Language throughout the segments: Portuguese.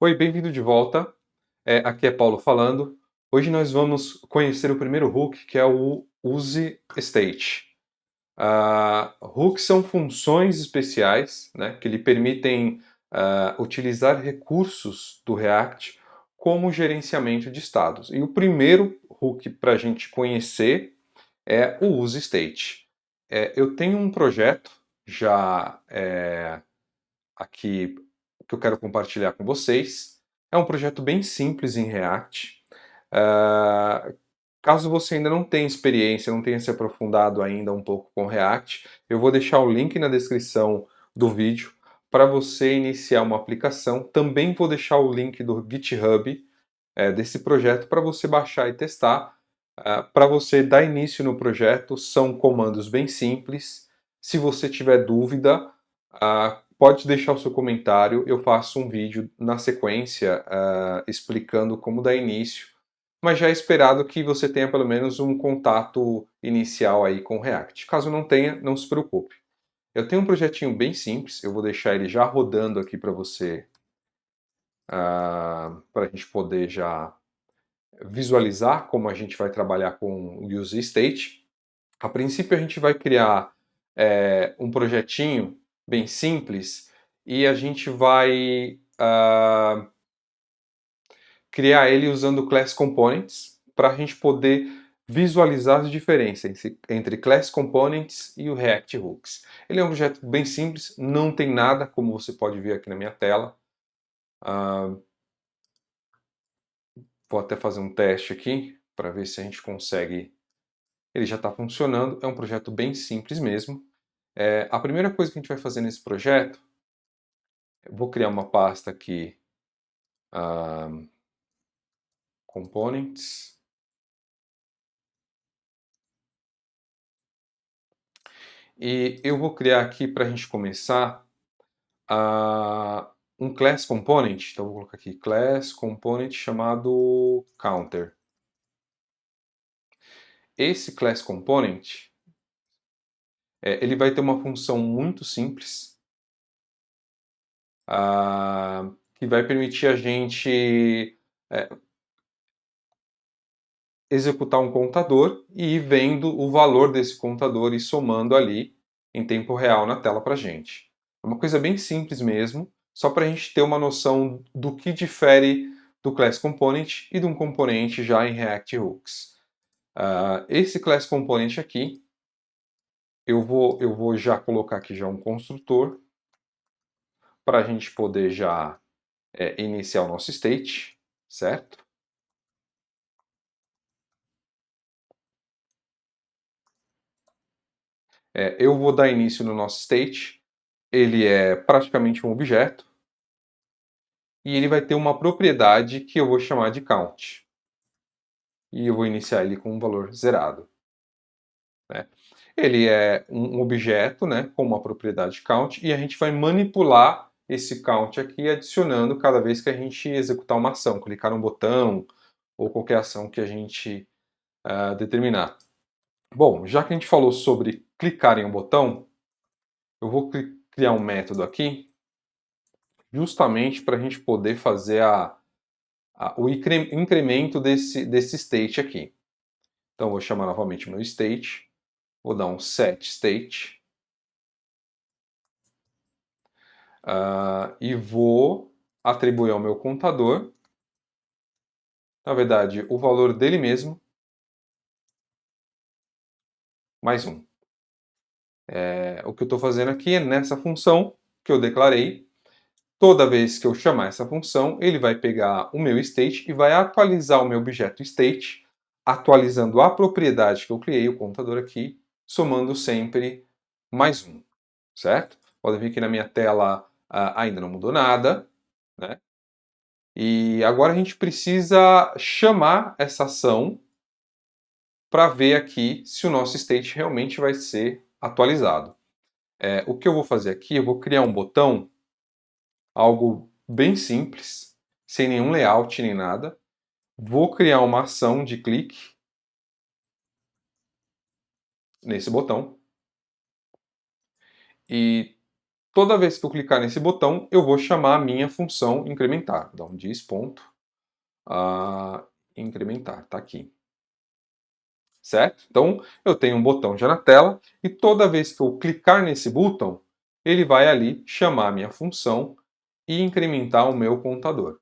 Oi, bem-vindo de volta. Aqui é Paulo falando. Hoje nós vamos conhecer o primeiro hook, que é o Use State. Hooks são funções especiais, né, que lhe permitem utilizar recursos do React como gerenciamento de estados. E o primeiro hook para a gente conhecer é o Use State. Eu tenho um projeto já aqui que eu quero compartilhar com vocês. É um projeto bem simples em React. Ah, Caso você ainda não tenha experiência, não tenha se aprofundado ainda um pouco com React, eu vou deixar o link na descrição do vídeo para você iniciar uma aplicação. Também vou deixar o link do GitHub desse projeto para você baixar e testar. Para você dar início no projeto, são comandos bem simples. Se você tiver dúvida, pode deixar o seu comentário. Eu faço um vídeo na sequência explicando como dar início, mas já é esperado que você tenha pelo menos um contato inicial aí com o React. Caso não tenha, não se preocupe. Eu tenho um projetinho bem simples, eu vou deixar ele já rodando aqui para você, para a gente poder já visualizar como a gente vai trabalhar com o Use State. A princípio a gente vai criar um projetinho bem simples e a gente vai criar ele usando Class Components para a gente poder visualizar as diferenças entre Class Components e o React Hooks. Ele é um projeto bem simples, não tem nada, como você pode ver aqui na minha tela. Vou até fazer um teste aqui para ver se a gente consegue. Ele já está funcionando, é um projeto bem simples mesmo. A primeira coisa que a gente vai fazer nesse projeto, eu vou criar uma pasta aqui, Components, e eu vou criar aqui para a gente começar um Class Component, então vou colocar aqui Class Component chamado Counter. Esse Class Component, ele vai ter uma função muito simples, que vai permitir a gente executar um contador e ir vendo o valor desse contador e somando ali em tempo real na tela para a gente. É uma coisa bem simples mesmo, só para a gente ter uma noção do que difere do Class Component e de um componente já em React Hooks. Esse Class Component aqui, eu vou já colocar aqui já um construtor para a gente poder já iniciar o nosso state, certo? Eu vou dar início no nosso state. Ele é praticamente um objeto e ele vai ter uma propriedade que eu vou chamar de count. E eu vou iniciar ele com um valor zerado. Né? Ele é um objeto, né, com uma propriedade count e a gente vai manipular esse count aqui adicionando cada vez que a gente executar uma ação, clicar um botão ou qualquer ação que a gente determinar. Bom, já que a gente falou sobre clicar em um botão, eu vou criar um método aqui justamente para a gente poder fazer o incremento desse state aqui. Então, vou chamar novamente o meu state, vou dar um set state, e vou atribuir ao meu contador, na verdade, o valor dele mesmo, mais um. O que eu estou fazendo aqui é nessa função que eu declarei, toda vez que eu chamar essa função, ele vai pegar o meu state e vai atualizar o meu objeto state, atualizando a propriedade que eu criei, o contador aqui, somando sempre mais um, certo? Podem ver que na minha tela ainda não mudou nada, né? E agora a gente precisa chamar essa ação para ver aqui se o nosso state realmente vai ser atualizado. O que eu vou fazer aqui, eu vou criar um botão, algo bem simples, sem nenhum layout nem nada. Vou criar uma ação de clique nesse botão. E Toda vez que eu clicar nesse botão, eu vou chamar a minha função incrementar. Dá um diz ponto, incrementar, tá aqui. Certo? Então, eu tenho um botão já na tela e toda vez que eu clicar nesse botão, ele vai ali chamar a minha função e incrementar o meu contador.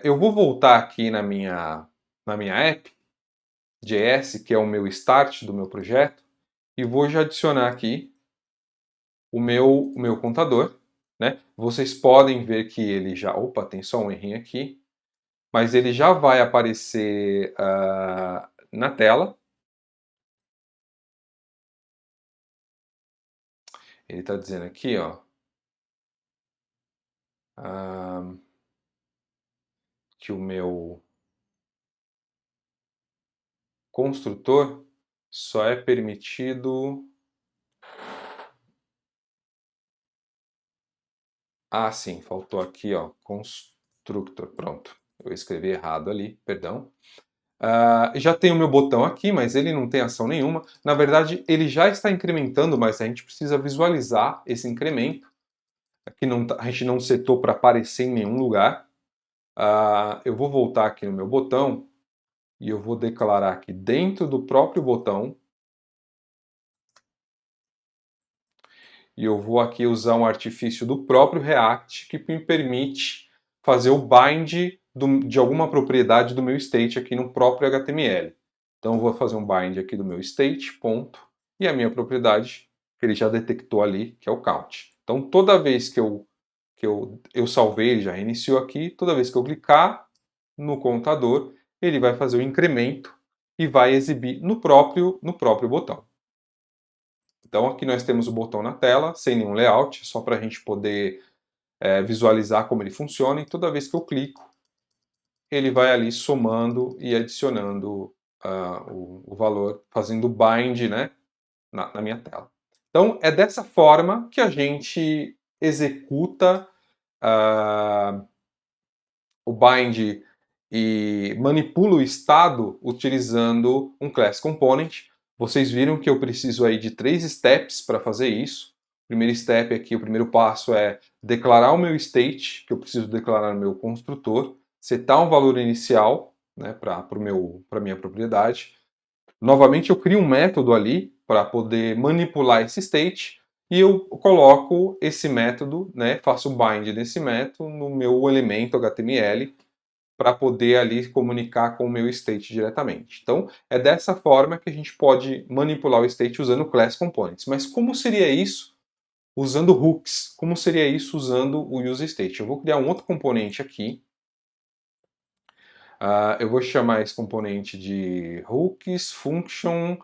Eu vou voltar aqui na minha app, JS, que é o meu start do meu projeto, e vou já adicionar aqui o meu contador. Né? Vocês podem ver que ele já... Opa, tem só um errinho aqui. Mas ele já vai aparecer na tela. Ele está dizendo aqui, ó, que o meu construtor só é permitido... sim, faltou aqui, ó, constructor, pronto. Eu escrevi errado ali, perdão. Já tem o meu botão aqui, mas ele não tem ação nenhuma. Na verdade, ele já está incrementando, mas a gente precisa visualizar esse incremento. Aqui a gente não setou para aparecer em nenhum lugar. Eu vou voltar aqui no meu botão e eu vou declarar aqui dentro do próprio botão. E eu vou aqui usar um artifício do próprio React que me permite fazer o bind de alguma propriedade do meu state aqui no próprio HTML. Então eu vou fazer um bind aqui do meu state, ponto, e a minha propriedade, que ele já detectou ali, que é o count. Então toda vez que eu salvei, ele já reiniciou aqui, toda vez que eu clicar no contador, ele vai fazer o incremento e vai exibir no próprio botão. Então aqui nós temos o botão na tela, sem nenhum layout, só para a gente poder visualizar como ele funciona, e toda vez que eu clico, ele vai ali somando e adicionando o valor, fazendo o bind, né, na minha tela. Então é dessa forma que a gente executa o bind e manipula o estado utilizando um Class Component. Vocês viram que eu preciso aí de 3 steps para fazer isso. O primeiro step aqui, o primeiro passo é declarar o meu state, que eu preciso declarar no meu construtor, setar um valor inicial, né, para a minha propriedade. Novamente eu crio um método ali para poder manipular esse state e eu coloco esse método, né, faço o bind desse método no meu elemento HTML para poder ali comunicar com o meu state diretamente. Então, é dessa forma que a gente pode manipular o state usando Class Components. Mas como seria isso usando hooks? Como seria isso usando o useState? Eu vou criar um outro componente aqui. Eu vou chamar esse componente de hooks function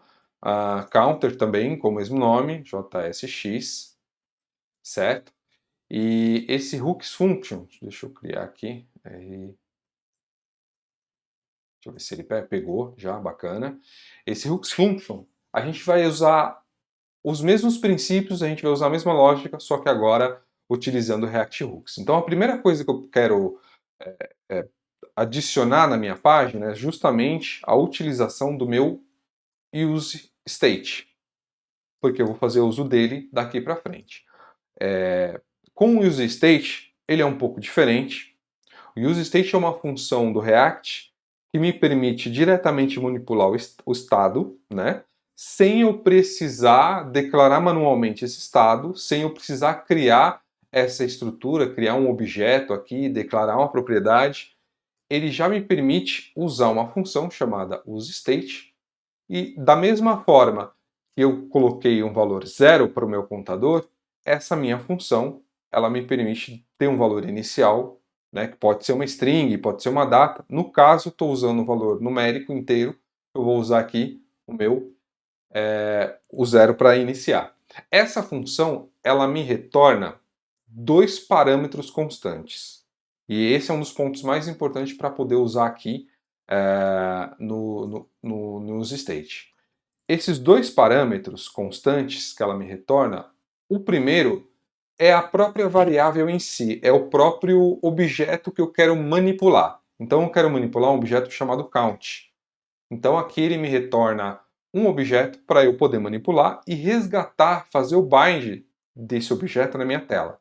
counter também, com o mesmo nome, JSX, certo? E esse hooks function, deixa eu criar aqui, deixa eu ver se ele pegou já, bacana. Esse hooks function, a gente vai usar os mesmos princípios, a gente vai usar a mesma lógica, só que agora utilizando React Hooks. Então a primeira coisa que eu quero adicionar na minha página é justamente a utilização do meu useState, porque eu vou fazer uso dele daqui para frente. Com o useState, ele é um pouco diferente. O useState é uma função do React que me permite diretamente manipular o estado, né? Sem eu precisar declarar manualmente esse estado, sem eu precisar criar essa estrutura, criar um objeto aqui, declarar uma propriedade. Ele já me permite usar uma função chamada useState e da mesma forma que eu coloquei um valor 0 para o meu contador, essa minha função ela me permite ter um valor inicial, né, que pode ser uma string, pode ser uma data. No caso, estou usando um valor numérico inteiro, eu vou usar aqui o 0 para iniciar. Essa função ela me retorna 2 parâmetros constantes. E esse é um dos pontos mais importantes para poder usar aqui no useState. Esses 2 parâmetros constantes que ela me retorna, o primeiro é a própria variável em si, é o próprio objeto que eu quero manipular. Então eu quero manipular um objeto chamado count. Então aqui ele me retorna um objeto para eu poder manipular e resgatar, fazer o bind desse objeto na minha tela.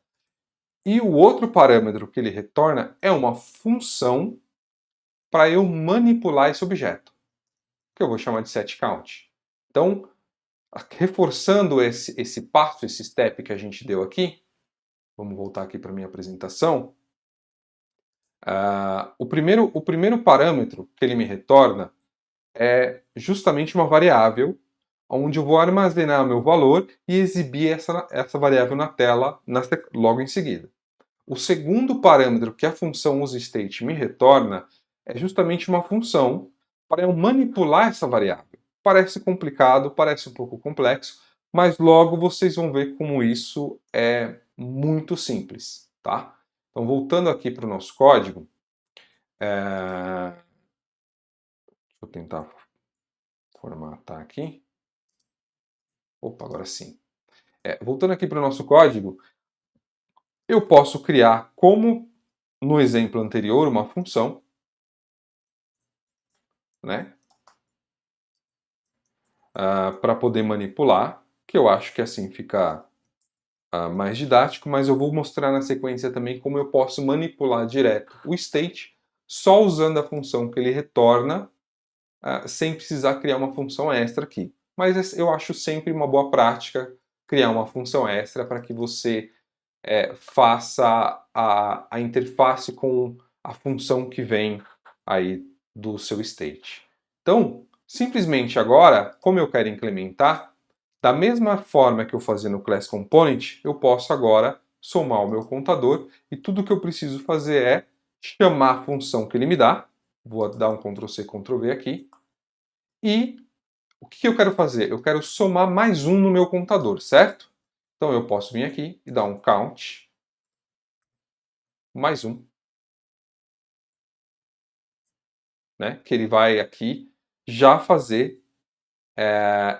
E o outro parâmetro que ele retorna é uma função para eu manipular esse objeto, que eu vou chamar de setCount. Então, reforçando esse passo, esse step que a gente deu aqui, vamos voltar aqui para a minha apresentação. O primeiro parâmetro que ele me retorna é justamente uma variável onde eu vou armazenar meu valor e exibir essa variável na tela logo em seguida. O segundo parâmetro que a função useState me retorna é justamente uma função para eu manipular essa variável. Parece complicado, parece um pouco complexo, mas logo vocês vão ver como isso é muito simples, tá? Então, voltando aqui para o nosso código, deixa eu tentar formatar aqui. Opa, agora sim. Voltando aqui para o nosso código, eu posso criar, como no exemplo anterior, uma função, né? Para poder manipular, que eu acho que assim fica mais didático, mas eu vou mostrar na sequência também como eu posso manipular direto o state só usando a função que ele retorna, sem precisar criar uma função extra aqui. Mas eu acho sempre uma boa prática criar uma função extra para que você faça a interface com a função que vem aí do seu state. Então, simplesmente agora, como eu quero implementar, da mesma forma que eu fazia no Class Component, eu posso agora somar o meu contador e tudo que eu preciso fazer é chamar a função que ele me dá. Vou dar um Ctrl+C, Ctrl+V aqui. E o que eu quero fazer? Eu quero somar mais um no meu contador, certo? Então eu posso vir aqui e dar um count mais um, né? Que ele vai aqui já fazer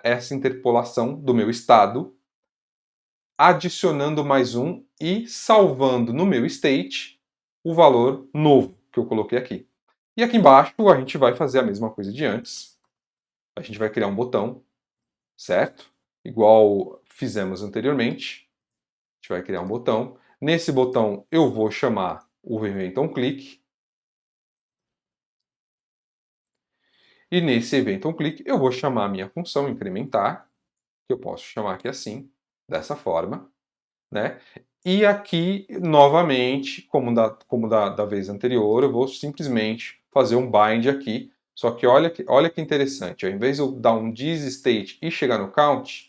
essa interpolação do meu estado, adicionando mais um e salvando no meu state o valor novo que eu coloquei aqui. E aqui embaixo a gente vai fazer a mesma coisa de antes. A gente vai criar um botão, certo? Igual fizemos anteriormente. A gente vai criar um botão. Nesse botão eu vou chamar o evento onClick. E nesse evento onClick eu vou chamar a minha função incrementar, que eu posso chamar aqui assim, dessa forma, né? E aqui, novamente, como da vez anterior, eu vou simplesmente fazer um bind aqui. Só que olha que interessante, ao invés de eu dar um thisState e chegar no count,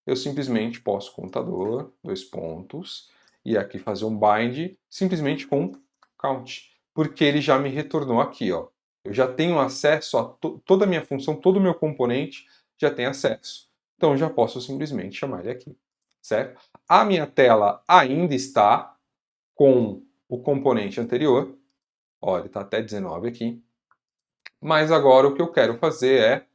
eu simplesmente posso contador, dois pontos, e aqui fazer um bind simplesmente com count, porque ele já me retornou aqui, ó. Eu já tenho acesso a toda a minha função, todo o meu componente já tem acesso. Então eu já posso simplesmente chamar ele aqui, certo? A minha tela ainda está com o componente anterior, ó, ele está até 19 aqui, mas agora o que eu quero fazer é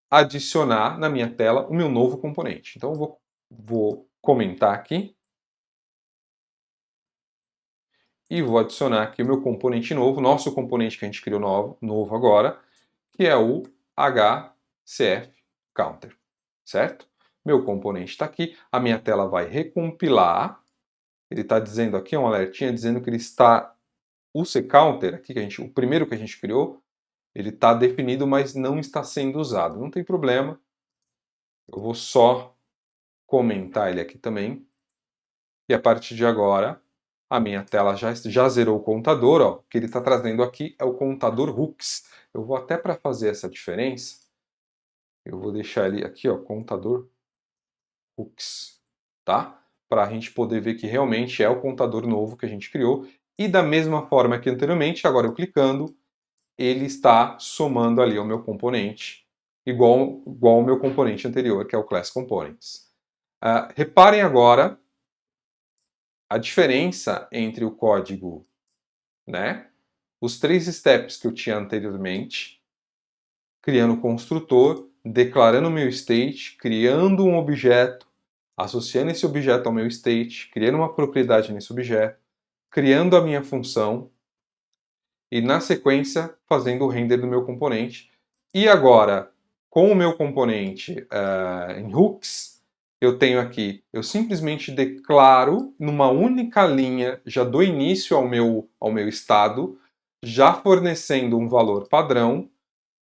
adicionar na minha tela o meu novo componente. Então eu vou comentar aqui e vou adicionar aqui o meu componente novo, nosso componente que a gente criou novo agora, que é o HCF Counter, certo? Meu componente está aqui, a minha tela vai recompilar, ele está dizendo aqui, um alertinha dizendo que ele está, o CCounter, aqui o primeiro que a gente criou, ele está definido, mas não está sendo usado. Não tem problema, eu vou só comentar ele aqui também, e a partir de agora, a minha tela já zerou o contador, ó, o que ele está trazendo aqui é o contador hooks. Eu vou até para fazer essa diferença, eu vou deixar ele aqui, ó, contador hooks, tá? Para a gente poder ver que realmente é o contador novo que a gente criou. E da mesma forma que anteriormente, agora eu clicando, ele está somando ali o meu componente, igual ao meu componente anterior, que é o Class Components. Reparem agora a diferença entre o código, né? Os três steps que eu tinha anteriormente, criando o construtor, declarando o meu state, criando um objeto, associando esse objeto ao meu state, criando uma propriedade nesse objeto, criando a minha função e, na sequência, fazendo o render do meu componente. E agora, com o meu componente em hooks, eu tenho aqui, eu simplesmente declaro numa única linha, já dou início ao meu estado, já fornecendo um valor padrão,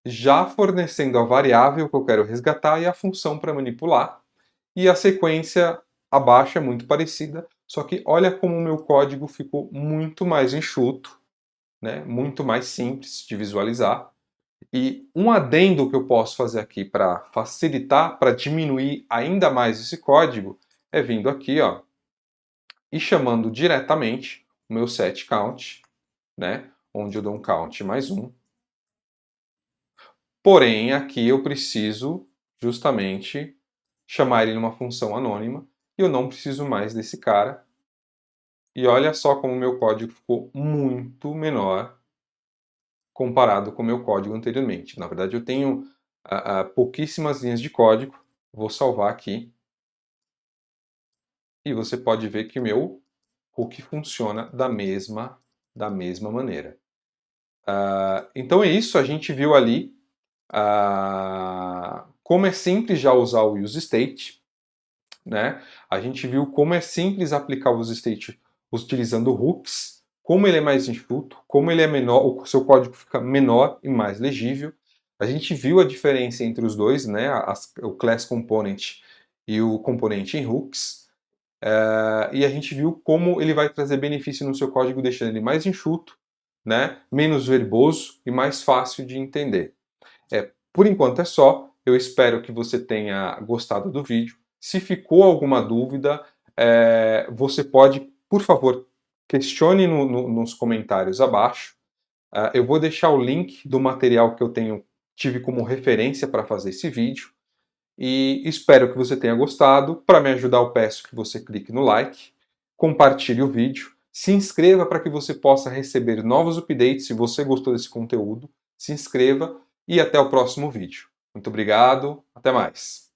já fornecendo a variável que eu quero resgatar e a função para manipular. E a sequência abaixo é muito parecida, só que olha como o meu código ficou muito mais enxuto, né? Muito mais simples de visualizar. E um adendo que eu posso fazer aqui para facilitar, para diminuir ainda mais esse código, é vindo aqui, ó, e chamando diretamente o meu setCount, né? Onde eu dou um count mais um. Porém, aqui eu preciso justamente chamar ele numa função anônima e eu não preciso mais desse cara. E olha só como o meu código ficou muito menor comparado com o meu código anteriormente. Na verdade, eu tenho pouquíssimas linhas de código. Vou salvar aqui. E você pode ver que o meu hook funciona da mesma maneira. Então é isso, a gente viu ali como é simples já usar o useState, né? A gente viu como é simples aplicar o useState utilizando hooks, como ele é mais enxuto, como ele é menor, o seu código fica menor e mais legível. A gente viu a diferença entre os dois, né? O class component e o componente em hooks. E a gente viu como ele vai trazer benefício no seu código, deixando ele mais enxuto, né? Menos verboso e mais fácil de entender. Por enquanto é só. Eu espero que você tenha gostado do vídeo. Se ficou alguma dúvida, você pode, por favor, questione nos comentários abaixo. Eu vou deixar o link do material que eu tive como referência para fazer esse vídeo. E espero que você tenha gostado. Para me ajudar, eu peço que você clique no like, compartilhe o vídeo, se inscreva para que você possa receber novos updates. Se você gostou desse conteúdo, se inscreva e até o próximo vídeo. Muito obrigado, até mais.